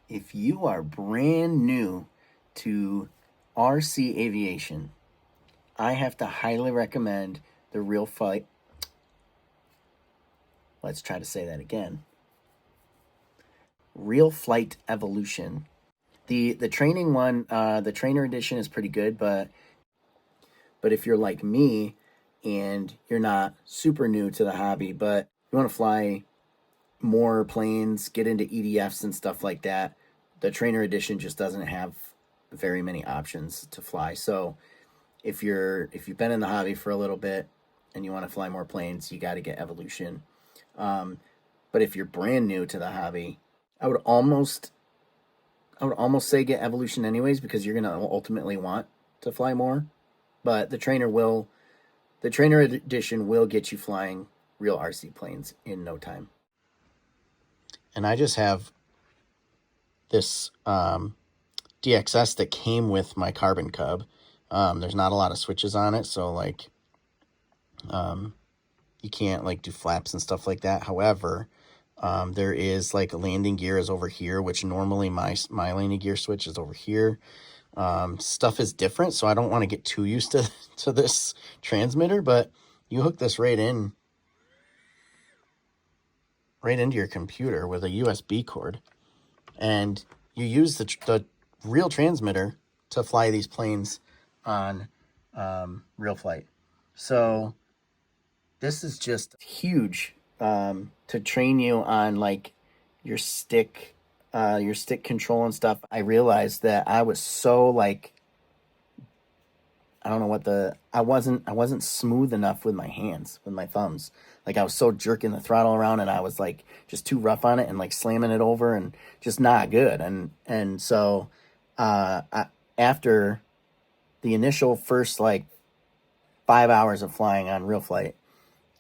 If you are brand new to RC aviation, I have to highly recommend the RealFlight. Let's try to say that again. RealFlight Evolution. The training one, the trainer edition is pretty good, but if you're like me and you're not super new to the hobby, but you want to fly more planes, get into EDFs and stuff like that, the trainer edition just doesn't have very many options to fly. So if you've been in the hobby for a little bit and you want to fly more planes, you got to get Evolution. But if you're brand new to the hobby, I would almost say get Evolution anyways, because you're gonna ultimately want to fly more. But the trainer edition will get you flying real RC planes in no time. And I just have this DXS that came with my Carbon Cub. There's not a lot of switches on it, so like you can't like do flaps and stuff like that. However, there is like a landing gear is over here, which normally my landing gear switch is over here. Stuff is different, so I don't want to get too used to this transmitter, but you hook this right into your computer with a USB cord, and you use the real transmitter to fly these planes on RealFlight. So this is just huge to train you on like your stick control and stuff. I realized that I was so like, I don't know what I wasn't smooth enough with my hands, with my thumbs. Like I was so jerking the throttle around, and I was like just too rough on it and like slamming it over and just not good. And so after the initial first like 5 hours of flying on RealFlight,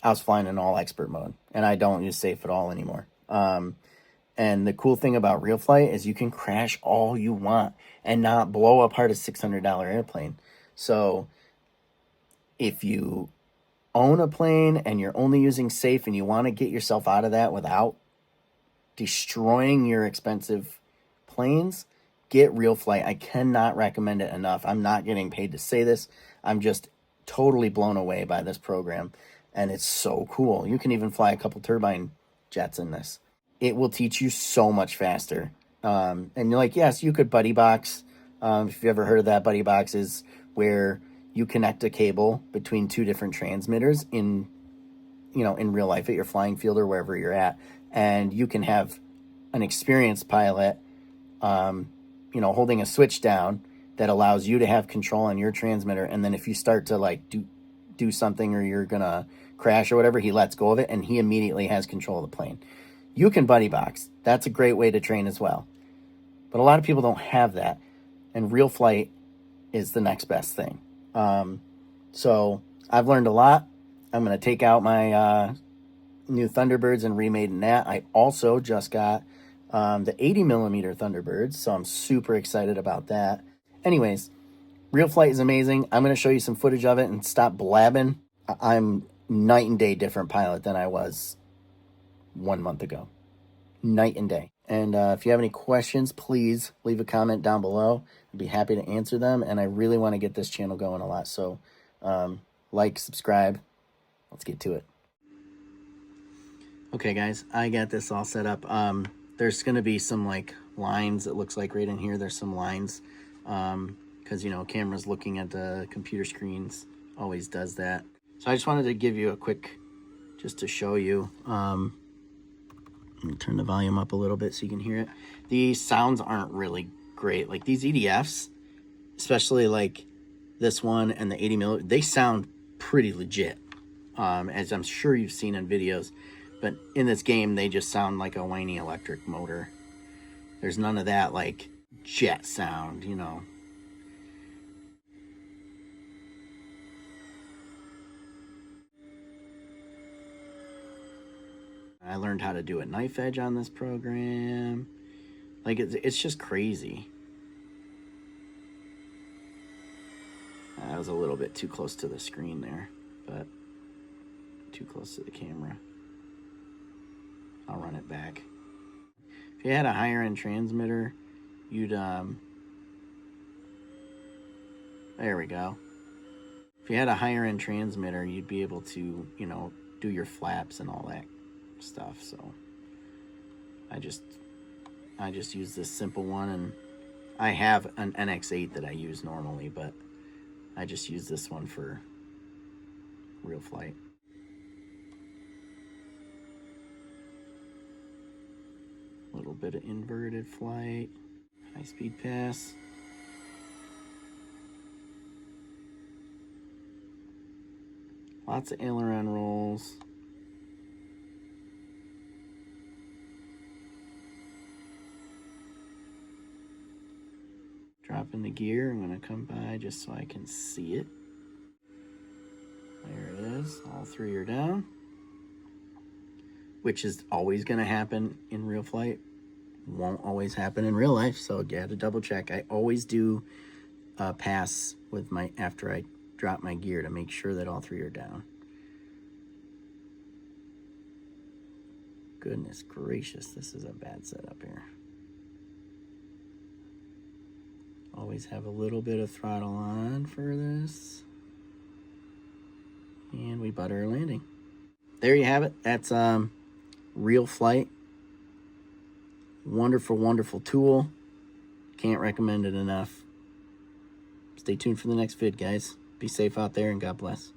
I was flying in all expert mode, and I don't use safe at all anymore. And the cool thing about RealFlight is you can crash all you want and not blow apart a $600 airplane. So if you own a plane and you're only using safe and you want to get yourself out of that without destroying your expensive planes, get RealFlight. I cannot recommend it enough. I'm not getting paid to say this. I'm just totally blown away by this program, and it's so cool. You can even fly a couple turbine jets in this. It will teach you so much faster. And you're like, yes, you could buddy box. If you've ever heard of that, buddy box is where you connect a cable between two different transmitters in real life at your flying field or wherever you're at, and you can have an experienced pilot, holding a switch down that allows you to have control on your transmitter. And then if you start to like do something or you're gonna crash or whatever, he lets go of it and he immediately has control of the plane. You can buddy box. That's a great way to train as well. But a lot of people don't have that, and RealFlight is the next best thing. So I've learned a lot. I'm going to take out my new Thunderbirds and remade in that. I also just got the 80mm Thunderbirds, so I'm super excited about that. Anyways, RealFlight is amazing. I'm going to show you some footage of it and stop blabbing. I'm night and day different pilot than I was 1 month ago. Night and day. And if you have any questions, please leave a comment down below. I'd be happy to answer them. And I really want to get this channel going a lot. So like, subscribe. Let's get to it. Okay, guys, I got this all set up. There's going to be some like lines. It looks like right in here, there's some lines. Because, cameras looking at the computer screens always does that. So I just wanted to give you a quick, just to show you. Let me turn the volume up a little bit so you can hear it. The sounds aren't really great. Like these EDFs, especially like this one and the 80mm, they sound pretty legit, as I'm sure you've seen in videos. But in this game, they just sound like a whiny electric motor. There's none of that like jet sound, I learned how to do a knife edge on this program. Like, it's just crazy. That was a little bit too close to the screen there, but too close to the camera. I'll run it back. If If you had a higher end transmitter, you'd, there we go. If you had a higher end transmitter, you'd be able to, you know, do your flaps and all that stuff. So I just use this simple one, and I have an NX8 that I use normally, but I just use this one for RealFlight. A little bit of inverted flight, high speed pass. Lots of aileron rolls. Dropping the gear. I'm going to come by just so I can see it. There it is. All three are down, which is always going to happen in RealFlight. Won't always happen in real life, so you have to double check. I always do a pass with my after I drop my gear to make sure that all three are down. Goodness gracious, this is a bad setup here. Always have a little bit of throttle on for this. And we butter a landing. There you have it. That's RealFlight. Wonderful, wonderful tool. Can't recommend it enough. Stay tuned for the next vid, guys. Be safe out there, and God bless.